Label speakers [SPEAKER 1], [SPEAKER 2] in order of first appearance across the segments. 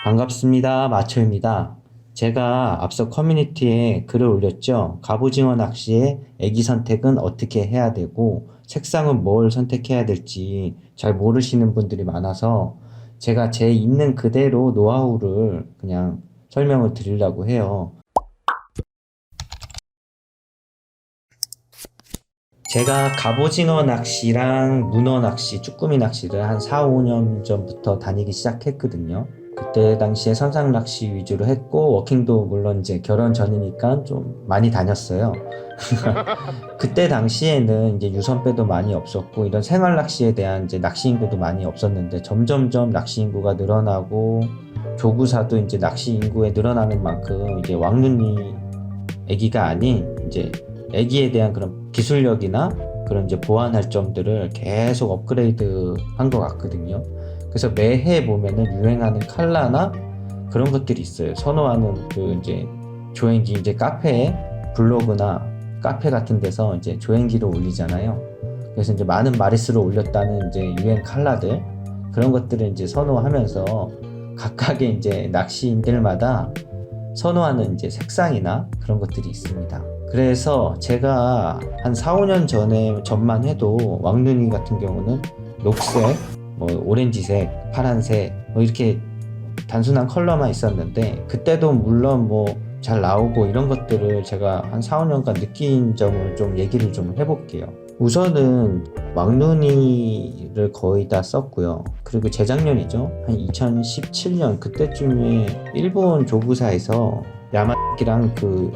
[SPEAKER 1] 반갑습니다. 마초입니다. 제가 앞서 커뮤니티에 글을 올렸죠. 갑오징어 낚시의 애기 선택은 어떻게 해야 되고 색상은 뭘 선택해야 될지 잘 모르시는 분들이 많아서 제가 제 있는 그대로 노하우를 그냥 설명을 드리려고 해요. 제가 갑오징어 낚시랑 문어 낚시, 쭈꾸미 낚시를 한 4, 5년 전부터 다니기 시작했거든요. 그때 당시에 선상 낚시 위주로 했고, 워킹도 물론 이제 결혼 전이니까 좀 많이 다녔어요. 그때 당시에는 이제 유선배도 많이 없었고, 이런 생활 낚시에 대한 이제 낚시 인구도 많이 없었는데, 점점점 낚시 인구가 늘어나고, 조구사도 이제 낚시 인구에 늘어나는 만큼, 이제 왕눈이 애기가 아닌, 이제 애기에 대한 그런 기술력이나 그런 이제 보완할 점들을 계속 업그레이드 한 것 같거든요. 그래서 매해 보면은 유행하는 컬러나 그런 것들이 있어요. 선호하는 그 이제 조행기 이제 카페에 블로그나 카페 같은 데서 이제 조행기를 올리잖아요. 그래서 이제 많은 마리수를 올렸다는 이제 유행 컬러들 그런 것들을 이제 선호하면서 각각의 이제 낚시인들마다 선호하는 이제 색상이나 그런 것들이 있습니다. 그래서 제가 한 4, 5년 전만 해도 왕눈이 같은 경우는 녹색, 뭐 오렌지색, 파란색 뭐 이렇게 단순한 컬러만 있었는데 그때도 물론 뭐 잘 나오고 이런 것들을 제가 한 4, 5년간 느낀 점을 좀 얘기를 좀 해볼게요. 우선은 왕눈이를 거의 다 썼고요. 그리고 재작년이죠. 한 2017년 그때쯤에 일본 조구사에서 야마기랑 그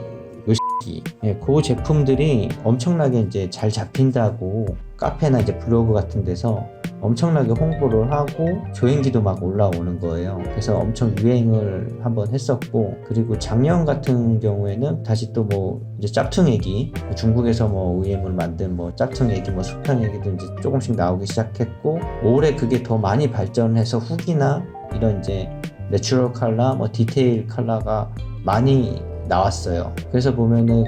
[SPEAKER 1] 요시기 그 제품들이 엄청나게 이제 잘 잡힌다고 카페나 이제 블로그 같은 데서 엄청나게 홍보를 하고 조행기도 막 올라오는 거예요. 그래서 엄청 유행을 한번 했었고, 그리고 작년 같은 경우에는 다시 또 뭐 이제 짝퉁애기, 중국에서 뭐 OEM을 만든 뭐 짝퉁애기, 뭐 수평애기도 이제 조금씩 나오기 시작했고, 올해 그게 더 많이 발전해서 훅이나 이런 이제 내추럴 컬러, 뭐 디테일 컬러가 많이 나왔어요. 그래서 보면은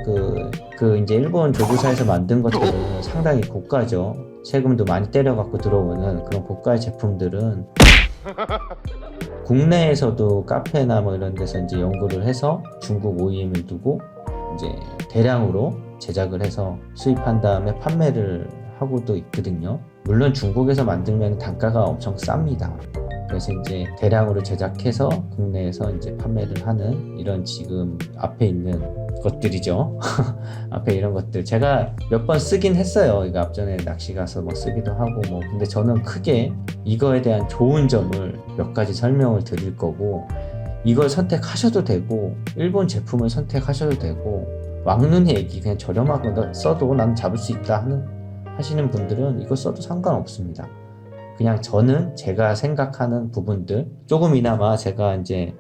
[SPEAKER 1] 그 이제 일본 조구사에서 만든 것들은 상당히 고가죠. 세금도 많이 때려갖고 들어오는 그런 고가의 제품들은 국내에서도 카페나 뭐 이런 데서 이제 연구를 해서 중국 OEM을 두고 이제 대량으로 제작을 해서 수입한 다음에 판매를 하고도 있거든요. 물론 중국에서 만들면 단가가 엄청 쌉니다. 그래서 이제 대량으로 제작해서 국내에서 이제 판매를 하는 이런 지금 앞에 있는 것들이죠. 앞에 이런 것들 제가 몇 번 쓰긴 했어요. 이거 앞전에 낚시 가서 뭐 쓰기도 하고 뭐 근데 저는 크게 이거에 대한 좋은 점을 몇 가지 설명을 드릴 거고 이걸 선택하셔도 되고 일본 제품을 선택하셔도 되고 왕눈이 애기 그냥 저렴하고 써도 난 잡을 수 있다 하시는 분들은 이거 써도 상관없습니다. 그냥 저는 제가 생각하는 부분들 조금이나마 제가 이제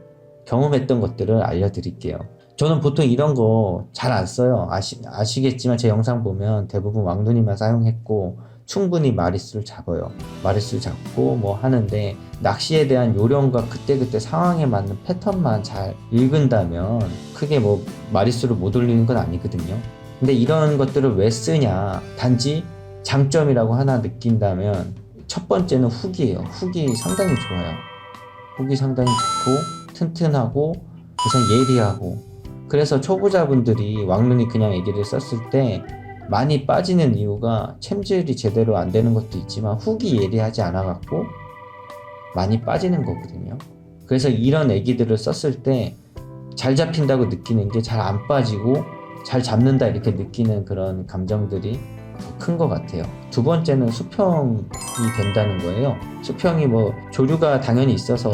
[SPEAKER 1] 경험했던 것들을 알려드릴게요. 저는 보통 이런 거 잘 안 써요. 아시겠지만 제 영상 보면 대부분 왕눈이만 사용했고 충분히 마리수를 잡아요. 마리수를 잡고 뭐 하는데 낚시에 대한 요령과 그때그때 상황에 맞는 패턴만 잘 읽은다면 크게 뭐 마리수를 못 올리는 건 아니거든요. 근데 이런 것들을 왜 쓰냐? 단지 장점이라고 하나 느낀다면 첫 번째는 훅이에요. 훅이 상당히 좋아요. 훅이 상당히 좋고 튼튼하고 우선 예리하고 그래서 초보자분들이 왕눈이 그냥 애기를 썼을 때 많이 빠지는 이유가 챔질이 제대로 안 되는 것도 있지만 훅이 예리하지 않아 갖고 많이 빠지는 거거든요. 그래서 이런 애기들을 썼을 때 잘 잡힌다고 느끼는 게 잘 안 빠지고 잘 잡는다 이렇게 느끼는 그런 감정들이 더 큰 것 같아요. 두 번째는 수평이 된다는 거예요. 수평이 뭐 조류가 당연히 있어서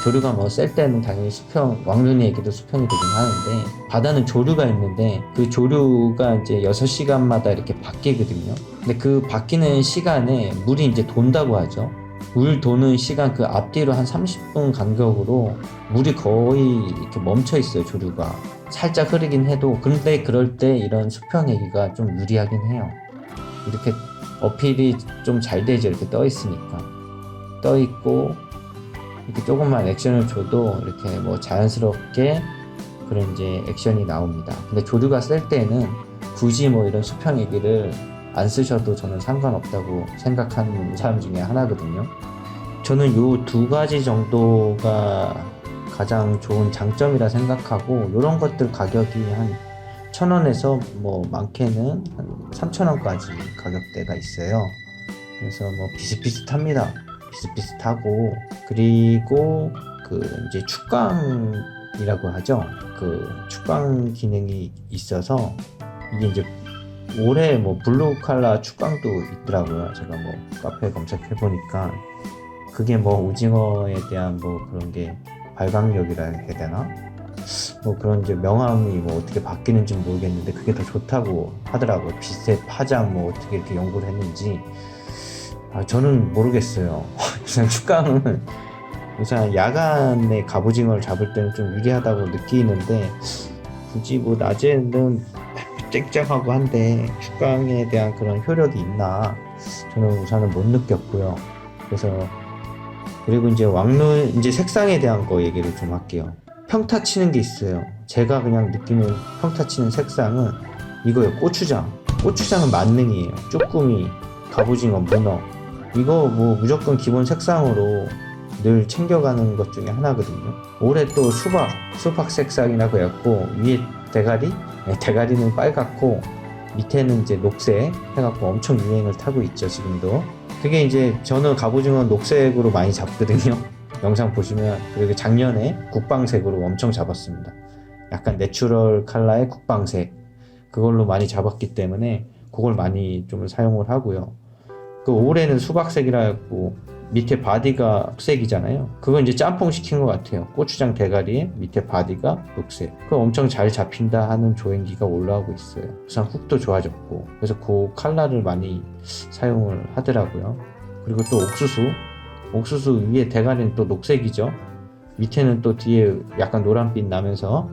[SPEAKER 1] 조류가 뭐 셀 때는 당연히 수평 왕눈이 애기도 수평이 되긴 하는데 바다는 조류가 있는데 그 조류가 이제 6시간마다 이렇게 바뀌거든요. 근데 그 바뀌는 시간에 물이 이제 돈다고 하죠. 물 도는 시간 그 앞뒤로 한 30분 간격으로 물이 거의 이렇게 멈춰 있어요. 조류가 살짝 흐르긴 해도 근데 그럴 때 이런 수평 애기가 좀 유리하긴 해요. 이렇게 어필이 좀 잘 되죠. 이렇게 떠 있으니까 떠 있고 이렇게 조금만 액션을 줘도 이렇게 뭐 자연스럽게 그런 이제 액션이 나옵니다. 근데 조류가 셀 때는 굳이 뭐 이런 수평 얘기를 안 쓰셔도 저는 상관없다고 생각하는 사람 중에 하나거든요. 저는 요 두 가지 정도가 가장 좋은 장점이라 생각하고, 이런 것들 가격이 한 1,000원에서 뭐 많게는 한 3,000원까지 가격대가 있어요. 그래서 뭐 비슷비슷합니다. 비슷비슷하고, 그리고 그 이제 축광이라고 하죠. 그 축광 기능이 있어서 이게 이제 올해 뭐 블루 칼라 축광도 있더라고요. 제가 뭐 카페에 검색해 보니까 그게 뭐 오징어에 대한 뭐 그런 게 발광력이라 해야 되나? 뭐 그런 이제 명암이 뭐 어떻게 바뀌는지 모르겠는데 그게 더 좋다고 하더라고요. 빛의 파장 뭐 어떻게 이렇게 연구를 했는지 저는 모르겠어요. 우선 축광은 우선 야간에 갑오징어를 잡을 때는 좀 유리하다고 느끼는데 굳이 뭐 낮에는 쨍쨍하고 한데 축광에 대한 그런 효력이 있나 저는 우선은 못 느꼈고요. 그래서 그리고 이제 왕눈 이제 색상에 대한 거 얘기를 좀 할게요. 평타 치는 게 있어요. 제가 그냥 느끼는 평타 치는 색상은 이거예요. 고추장은 만능이에요. 쭈꾸미, 갑오징어, 문어 이거 뭐 무조건 기본 색상으로 늘 챙겨가는 것 중에 하나거든요. 올해 또 수박 색상이라고 해갖고 위에 대가리는 빨갛고 밑에는 이제 녹색 해갖고 엄청 유행을 타고 있죠. 지금도 그게 이제 저는 갑오징어 녹색으로 많이 잡거든요. 영상 보시면. 그리고 작년에 국방색으로 엄청 잡았습니다. 약간 내추럴 컬러의 국방색 그걸로 많이 잡았기 때문에 그걸 많이 좀 사용을 하고요. 그 올해는 수박색이라 해갖고 밑에 바디가 녹색이잖아요. 그건 이제 짬뽕 시킨 것 같아요. 고추장 대가리에 밑에 바디가 녹색. 그거 엄청 잘 잡힌다 하는 조행기가 올라오고 있어요. 우선 훅도 좋아졌고 그래서 그 컬러를 많이 사용을 하더라고요. 그리고 또 옥수수 위에 대가리는 또 녹색이죠. 밑에는 또 뒤에 약간 노란빛 나면서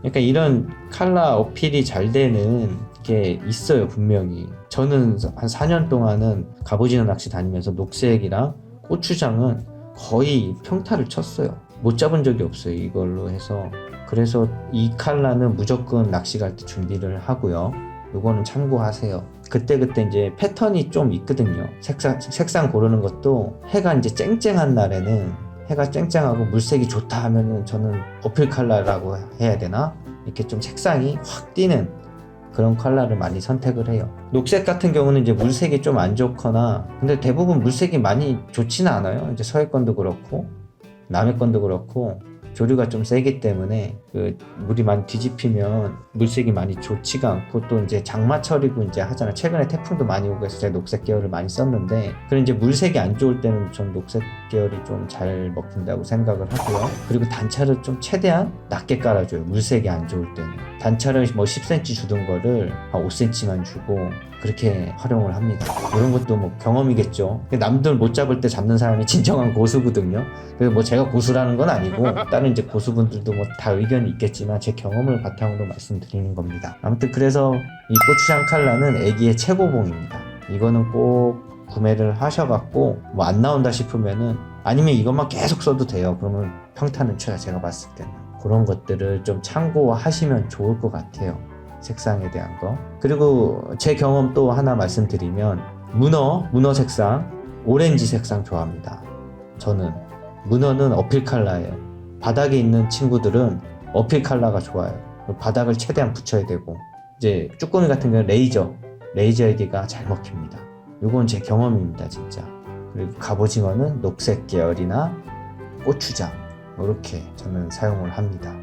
[SPEAKER 1] 약간 이런 컬러 어필이 잘 되는 게 있어요. 분명히 저는 한 4년 동안은 갑오징어 낚시 다니면서 녹색이랑 고추장은 거의 평타를 쳤어요. 못 잡은 적이 없어요. 이걸로 해서. 그래서 이 컬러는 무조건 낚시 갈 때 준비를 하고요. 요거는 참고하세요. 그때 이제 패턴이 좀 있거든요. 색상 고르는 것도 해가 이제 쨍쨍한 날에는 해가 쨍쨍하고 물색이 좋다 하면은 저는 어필 컬러라고 해야 되나? 이렇게 좀 색상이 확 띄는 그런 컬러를 많이 선택을 해요. 녹색 같은 경우는 이제 물색이 좀 안 좋거나 근데 대부분 물색이 많이 좋지는 않아요. 이제 서해 건도 그렇고 남해 건도 그렇고 조류가 좀 세기 때문에 그 물이 많이 뒤집히면 물색이 많이 좋지가 않고 또 이제 장마철이고 이제 하잖아요. 최근에 태풍도 많이 오고 해서 제가 녹색 계열을 많이 썼는데 그런 이제 물색이 안 좋을 때는 전 녹색 계열이 좀 잘 먹힌다고 생각을 하고요. 그리고 단차를 좀 최대한 낮게 깔아줘요. 물색이 안 좋을 때는 단차를 뭐 10cm 주던 거를 한 5cm만 주고 그렇게 활용을 합니다. 이런 것도 뭐 경험이겠죠. 남들 못 잡을 때 잡는 사람이 진정한 고수거든요. 그래서 뭐 제가 고수라는 건 아니고 다른 이제 고수분들도 뭐 다 의견이 있겠지만 제 경험을 바탕으로 말씀드리는 겁니다. 아무튼 그래서 이 고추장 컬러는 애기의 최고봉입니다. 이거는 꼭 구매를 하셔갖고 뭐 안 나온다 싶으면은 아니면 이것만 계속 써도 돼요. 그러면 평타는 쳐요. 제가 봤을 때는 그런 것들을 좀 참고하시면 좋을 것 같아요. 색상에 대한 거. 그리고 제 경험 또 하나 말씀드리면 문어 색상 오렌지 색상 좋아합니다. 저는 문어는 어필 컬러예요. 바닥에 있는 친구들은 어필 컬러가 좋아요. 바닥을 최대한 붙여야 되고 이제 쭈꾸미 같은 경우는 레이저에게가 잘 먹힙니다. 이건 제 경험입니다. 진짜. 그리고 갑오징어는 녹색 계열이나 고추장 이렇게 저는 사용을 합니다.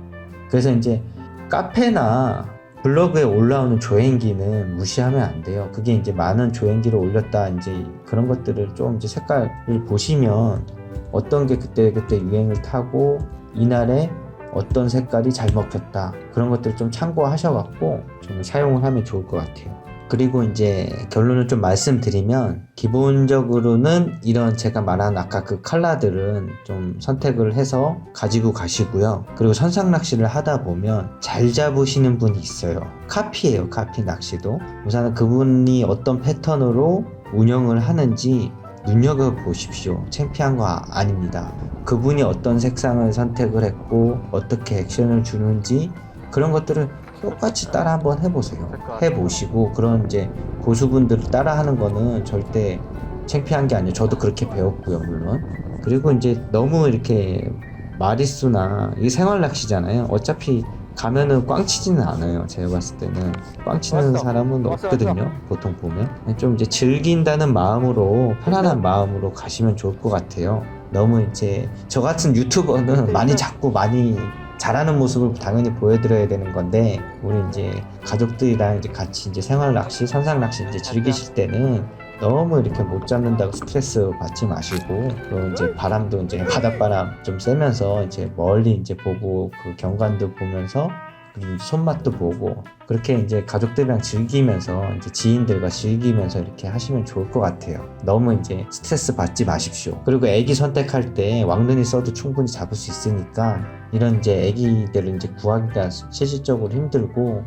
[SPEAKER 1] 그래서 이제 카페나 블로그에 올라오는 조행기는 무시하면 안 돼요. 그게 이제 많은 조행기를 올렸다 이제 그런 것들을 좀 이제 색깔을 보시면 어떤 게 그때 유행을 타고 이날에 어떤 색깔이 잘 먹혔다 그런 것들 좀 참고하셔갖고 좀 사용을 하면 좋을 것 같아요. 그리고 이제 결론을 좀 말씀드리면 기본적으로는 이런 제가 말한 아까 그 컬러들은 좀 선택을 해서 가지고 가시고요. 그리고 선상 낚시를 하다 보면 잘 잡으시는 분이 있어요. 카피예요. 카피 낚시도. 우선은 그분이 어떤 패턴으로 운영을 하는지 눈여겨보십시오. 창피한 거 아닙니다. 그분이 어떤 색상을 선택을 했고 어떻게 액션을 주는지 그런 것들을 똑같이 따라 한번 해보세요. 해보시고 그런 이제 고수분들을 따라 하는 거는 절대 창피한 게 아니에요. 저도 그렇게 배웠고요, 물론. 그리고 이제 너무 이렇게 마리수나 이게 생활 낚시잖아요. 어차피 가면은 꽝 치지는 않아요. 제가 봤을 때는 꽝 치는
[SPEAKER 2] 왔어.
[SPEAKER 1] 사람은
[SPEAKER 2] 왔어,
[SPEAKER 1] 없거든요. 보통 보면 좀 이제 즐긴다는 마음으로, 편안한 마음으로 가시면 좋을 것 같아요. 너무 이제 저 같은 유튜버는 많이 잡고 많이 잘하는 모습을 당연히 보여드려야 되는 건데, 우리 이제 가족들이랑 이제 같이 이제 생활 낚시, 선상 낚시 이제 즐기실 때는 너무 이렇게 못 잡는다고 스트레스 받지 마시고, 또 이제 바람도 이제 바닷바람 좀 쐬면서 이제 멀리 이제 보고, 그 경관도 보면서 손맛도 보고, 그렇게 이제 가족들이랑 즐기면서, 이제 지인들과 즐기면서 이렇게 하시면 좋을 것 같아요. 너무 이제 스트레스 받지 마십시오. 그리고 애기 선택할 때 왕눈이 써도 충분히 잡을 수 있으니까, 이런 이제 애기들을 이제 구하기가 실질적으로 힘들고,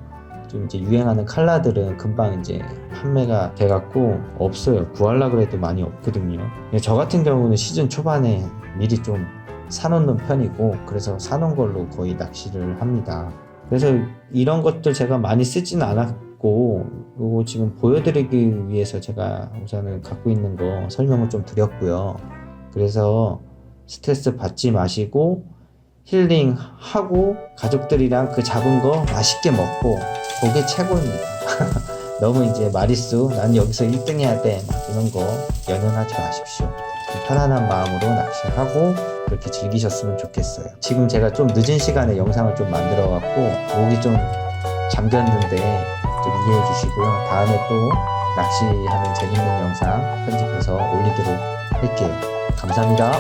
[SPEAKER 1] 좀 이제 유행하는 컬러들은 금방 이제 판매가 돼갖고 없어요. 구하려고 해도 많이 없거든요. 저 같은 경우는 시즌 초반에 미리 좀 사놓는 편이고, 그래서 사놓은 걸로 거의 낚시를 합니다. 그래서 이런 것도 제가 많이 쓰진 않았고, 그리고 지금 보여드리기 위해서 제가 우선은 갖고 있는 거 설명을 좀 드렸고요. 그래서 스트레스 받지 마시고 힐링하고 가족들이랑 그 잡은 거 맛있게 먹고, 그게 최고입니다. 너무 이제 마리수, 난 여기서 1등 해야 돼, 막 이런 거 연연하지 마십시오. 편안한 마음으로 낚시하고 그렇게 즐기셨으면 좋겠어요. 지금 제가 좀 늦은 시간에 영상을 좀 만들어 갖고 목이 좀 잠겼는데 좀 이해해 주시고요. 다음에 또 낚시하는 재밌는 영상 편집해서 올리도록 할게요. 감사합니다.